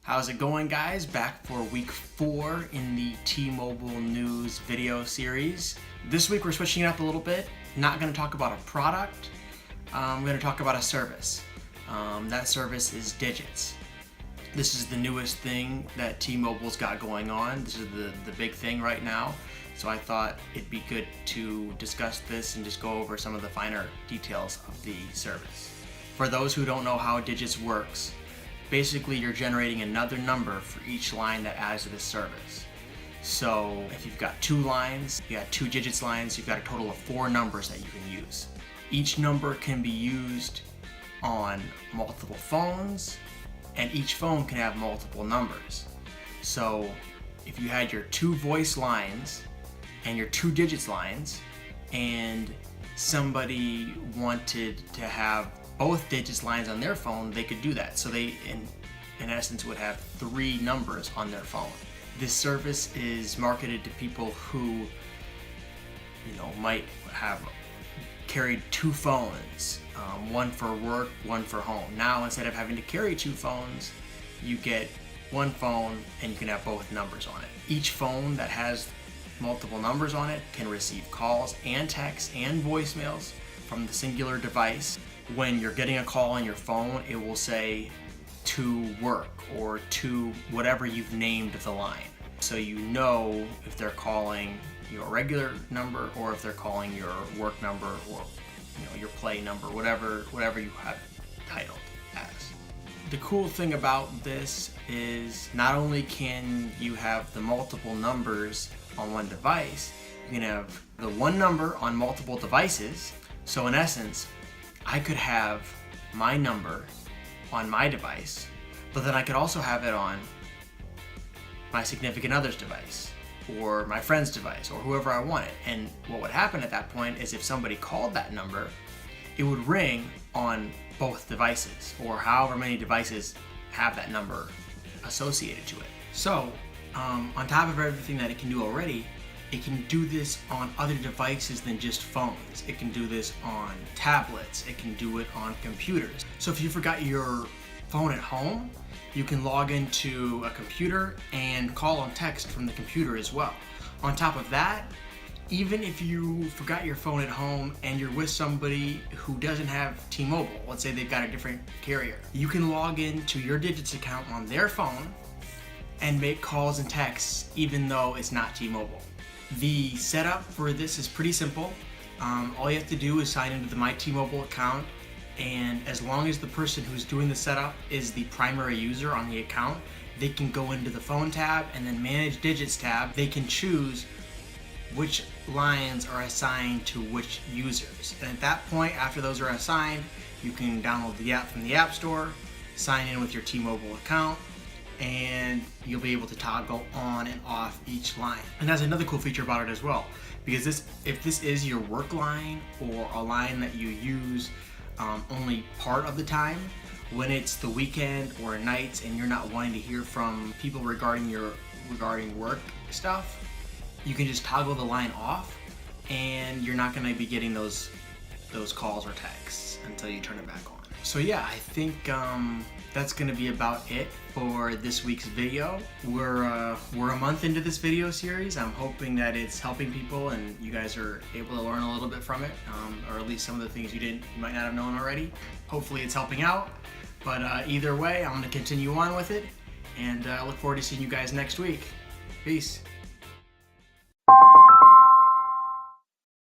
How's it going, guys? Back for week 4 in the T-Mobile News video series. This week we're switching it up a little bit. Not going to talk about a product. I'm going to talk about a service. That service is Digits. This is the newest thing that T-Mobile's got going on. This is the big thing right now. So I thought it'd be good to discuss this and just go over some of the finer details of the service. For those who don't know how Digits works, basically you're generating another number for each line that adds to this service. So if you've got 2 lines, you got 2 Digits lines, you've got a total of 4 numbers that you can use. Each number can be used on multiple phones, and each phone can have multiple numbers. So if you had your 2 voice lines and your 2 Digits lines, and somebody wanted to have both Digits lines on their phone, they could do that. So they, in essence, would have 3 numbers on their phone. This service is marketed to people who, might have carried 2 phones, one for work, one for home. Now, instead of having to carry 2 phones, you get 1 phone and you can have both numbers on it. Each phone that has multiple numbers on it can receive calls and texts and voicemails from the singular device. When you're getting a call on your phone, it will say to work or to whatever you've named the line. So you know if they're calling your regular number or if they're calling your work number or your play number, whatever you have titled as. The cool thing about this is not only can you have the multiple numbers on one device, you can have the one number on multiple devices. So in essence, I could have my number on my device, but then I could also have it on my significant other's device or my friend's device or whoever I wanted. And what would happen at that point is if somebody called that number, it would ring on both devices or however many devices have that number associated to it. So on top of everything that it can do already, it can do this on other devices than just phones. It can do this on tablets. It can do it on computers. So if you forgot your phone at home, you can log into a computer and call and text from the computer as well. On top of that, even if you forgot your phone at home and you're with somebody who doesn't have T-Mobile, let's say they've got a different carrier, you can log into your Digits account on their phone and make calls and texts even though it's not T-Mobile. The setup for this is pretty simple. All you have to do is sign into the My T-Mobile account, and as long as the person who's doing the setup is the primary user on the account, they can go into the phone tab and then Manage Digits tab. They can choose which lines are assigned to which users. And at that point, after those are assigned, you can download the app from the App Store, sign in with your T-Mobile account, and you'll be able to toggle on and off each line. And that's another cool feature about it as well, because if this is your work line or a line that you use only part of the time, when it's the weekend or nights and you're not wanting to hear from people regarding work stuff, you can just toggle the line off and you're not going to be getting those calls or texts until you turn it back on. So yeah, I think that's going to be about it for this week's video. We're a month into this video series. I'm hoping that it's helping people and you guys are able to learn a little bit from it, or at least some of the things you might not have known already. Hopefully it's helping out. But either way, I'm going to continue on with it, and I look forward to seeing you guys next week. Peace.